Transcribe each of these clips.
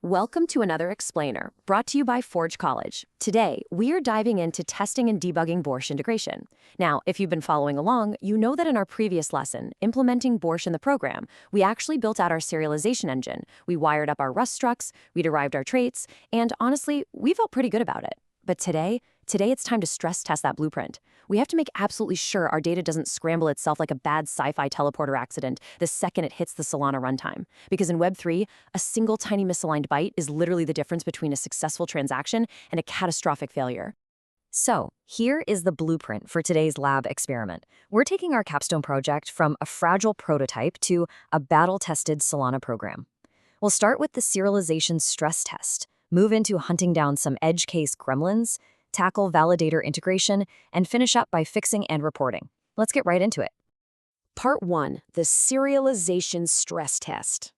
Welcome to another explainer, brought to you by Forge College. Today, we are diving into testing and debugging Borsh integration. Now, if you've been following along, you know that in our previous lesson, implementing Borsh in the program, we actually built out our serialization engine. We wired up our Rust structs, we derived our traits, and honestly, we felt pretty good about it. But today it's time to stress test that blueprint. We have to make absolutely sure our data doesn't scramble itself like a bad sci-fi teleporter accident the second it hits the Solana runtime. Because in Web3, a single tiny misaligned byte is literally the difference between a successful transaction and a catastrophic failure. So, here is the blueprint for today's lab experiment. We're taking our capstone project from a fragile prototype to a battle-tested Solana program. We'll start with the serialization stress test, move into hunting down some edge case gremlins, tackle validator integration, and finish up by fixing and reporting. Let's get right into it. Part 1, the serialization stress test.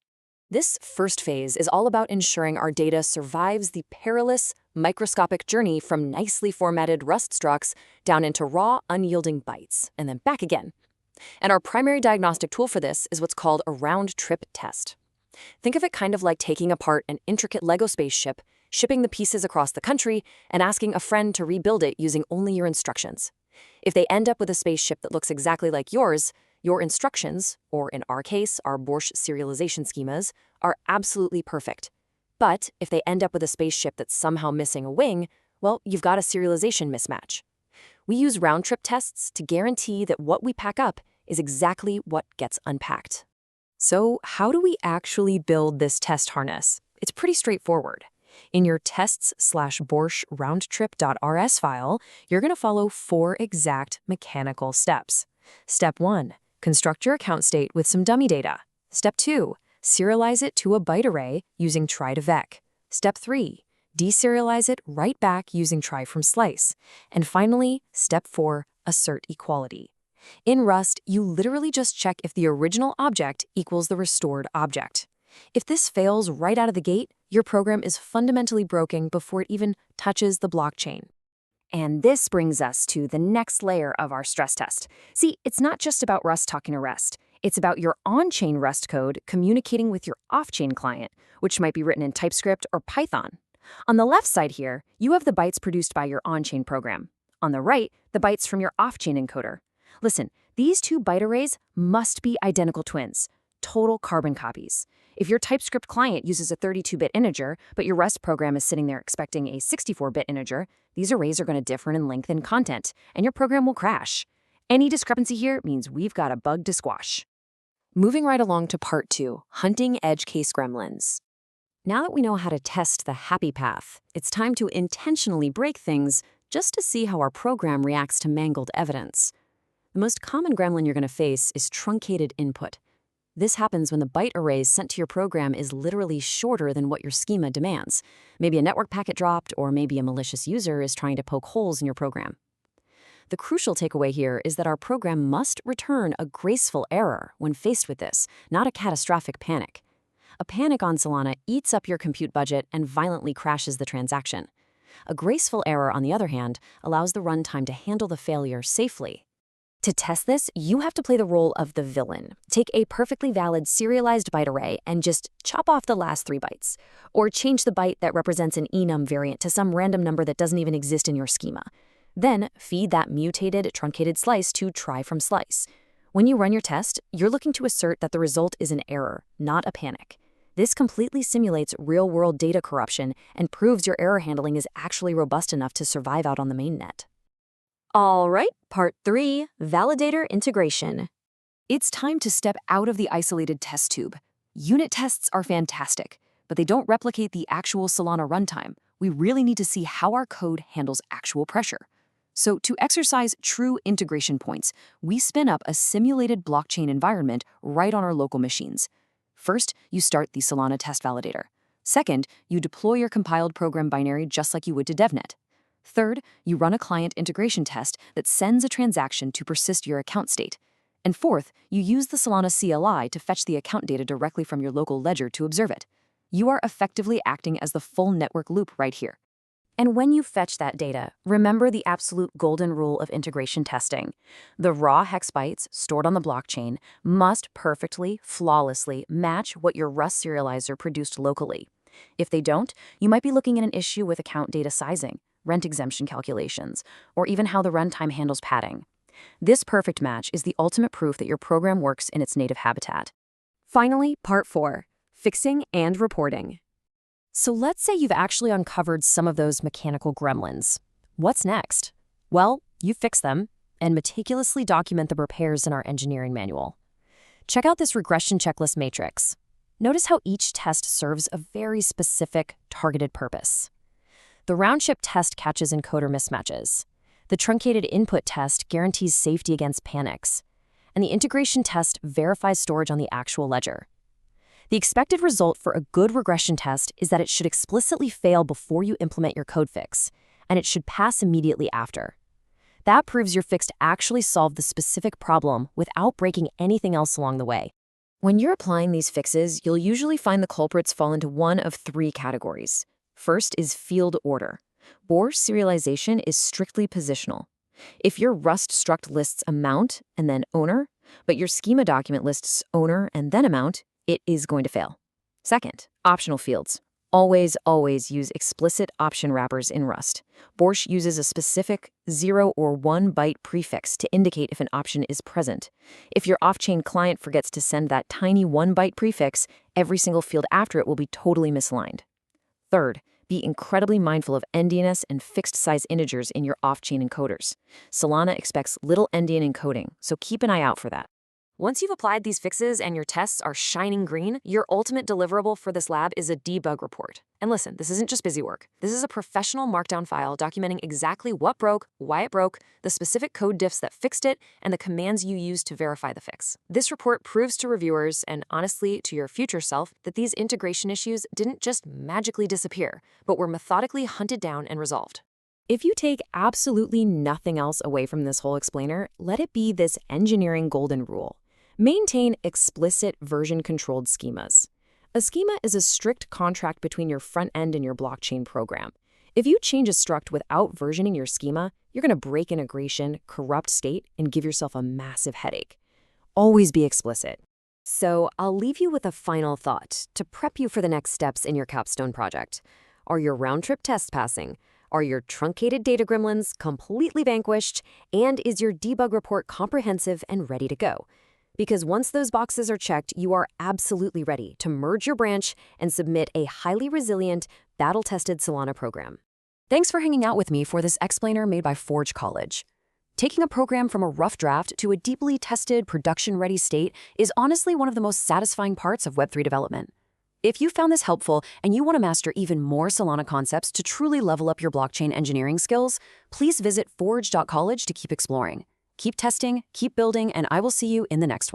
This first phase is all about ensuring our data survives the perilous, microscopic journey from nicely formatted Rust structs down into raw, unyielding bytes, and then back again. And our primary diagnostic tool for this is what's called a round-trip test. Think of it kind of like taking apart an intricate Lego spaceship, shipping the pieces across the country, and asking a friend to rebuild it using only your instructions. If they end up with a spaceship that looks exactly like yours, your instructions, or in our case, our Borsh serialization schemas, are absolutely perfect. But if they end up with a spaceship that's somehow missing a wing, well, you've got a serialization mismatch. We use round-trip tests to guarantee that what we pack up is exactly what gets unpacked. So how do we actually build this test harness? It's pretty straightforward. In your tests/Borsh roundtrip.rs file, you're going to follow 4 exact mechanical steps. Step 1, construct your account state with some dummy data. Step 2, serialize it to a byte array using try to vec. Step 3, deserialize it right back using try from slice. And finally, step 4, assert equality. In Rust, you literally just check if the original object equals the restored object. If this fails right out of the gate, your program is fundamentally broken before it even touches the blockchain. And this brings us to the next layer of our stress test. See, it's not just about Rust talking to Rust. It's about your on-chain Rust code communicating with your off-chain client, which might be written in TypeScript or Python. On the left side here, you have the bytes produced by your on-chain program. On the right, the bytes from your off-chain encoder. Listen, these 2 byte arrays must be identical twins, total carbon copies. If your TypeScript client uses a 32-bit integer, but your Rust program is sitting there expecting a 64-bit integer, these arrays are going to differ in length and content, and your program will crash. Any discrepancy here means we've got a bug to squash. Moving right along to part 2, hunting edge case gremlins. Now that we know how to test the happy path, it's time to intentionally break things just to see how our program reacts to mangled evidence. The most common gremlin you're going to face is truncated input. This happens when the byte arrays sent to your program is literally shorter than what your schema demands. Maybe a network packet dropped, or maybe a malicious user is trying to poke holes in your program. The crucial takeaway here is that our program must return a graceful error when faced with this, not a catastrophic panic. A panic on Solana eats up your compute budget and violently crashes the transaction. A graceful error, on the other hand, allows the runtime to handle the failure safely. To test this, you have to play the role of the villain. Take a perfectly valid serialized byte array and just chop off the last 3 bytes. Or change the byte that represents an enum variant to some random number that doesn't even exist in your schema. Then feed that mutated, truncated slice to try from slice. When you run your test, you're looking to assert that the result is an error, not a panic. This completely simulates real-world data corruption and proves your error handling is actually robust enough to survive out on the mainnet. All right, part 3, validator integration. It's time to step out of the isolated test tube. Unit tests are fantastic, but they don't replicate the actual Solana runtime. We really need to see how our code handles actual pressure. So to exercise true integration points, we spin up a simulated blockchain environment right on our local machines. First, you start the solana-test-validator. Second, you deploy your compiled program binary just like you would to DevNet. Third, you run a client integration test that sends a transaction to persist your account state. And fourth, you use the Solana CLI to fetch the account data directly from your local ledger to observe it. You are effectively acting as the full network loop right here. And when you fetch that data, remember the absolute golden rule of integration testing. The raw hex bytes stored on the blockchain must perfectly, flawlessly match what your Rust serializer produced locally. If they don't, you might be looking at an issue with account data sizing, rent exemption calculations, or even how the runtime handles padding. This perfect match is the ultimate proof that your program works in its native habitat. Finally, part 4, fixing and reporting. So let's say you've actually uncovered some of those mechanical gremlins. What's next? Well, you fix them and meticulously document the repairs in our engineering manual. Check out this regression checklist matrix. Notice how each test serves a very specific, targeted purpose. The round-trip test catches encoder mismatches. The truncated input test guarantees safety against panics. And the integration test verifies storage on the actual ledger. The expected result for a good regression test is that it should explicitly fail before you implement your code fix, and it should pass immediately after. That proves your fix actually solved the specific problem without breaking anything else along the way. When you're applying these fixes, you'll usually find the culprits fall into one of 3 categories. First is field order. Borsh serialization is strictly positional. If your Rust struct lists amount and then owner, but your schema document lists owner and then amount, it is going to fail. Second, optional fields. Always use explicit option wrappers in Rust. Borsh uses a specific 0 or 1 byte prefix to indicate if an option is present. If your off-chain client forgets to send that tiny 1 byte prefix, every single field after it will be totally misaligned. Third, be incredibly mindful of endianness and fixed-size integers in your off-chain encoders. Solana expects little endian encoding, so keep an eye out for that. Once you've applied these fixes and your tests are shining green, your ultimate deliverable for this lab is a debug report. And listen, this isn't just busy work. This is a professional markdown file documenting exactly what broke, why it broke, the specific code diffs that fixed it, and the commands you used to verify the fix. This report proves to reviewers, and honestly to your future self, that these integration issues didn't just magically disappear, but were methodically hunted down and resolved. If you take absolutely nothing else away from this whole explainer, let it be this engineering golden rule. Maintain explicit version-controlled schemas. A schema is a strict contract between your front end and your blockchain program. If you change a struct without versioning your schema, you're going to break integration, corrupt state, and give yourself a massive headache. Always be explicit. So I'll leave you with a final thought to prep you for the next steps in your capstone project. Are your round-trip tests passing? Are your truncated data gremlins completely vanquished? And is your debug report comprehensive and ready to go? Because once those boxes are checked, you are absolutely ready to merge your branch and submit a highly resilient, battle-tested Solana program. Thanks for hanging out with me for this explainer made by Forge College. Taking a program from a rough draft to a deeply tested, production-ready state is honestly one of the most satisfying parts of Web3 development. If you found this helpful and you want to master even more Solana concepts to truly level up your blockchain engineering skills, please visit forge.college to keep exploring. Keep testing, keep building, and I will see you in the next one.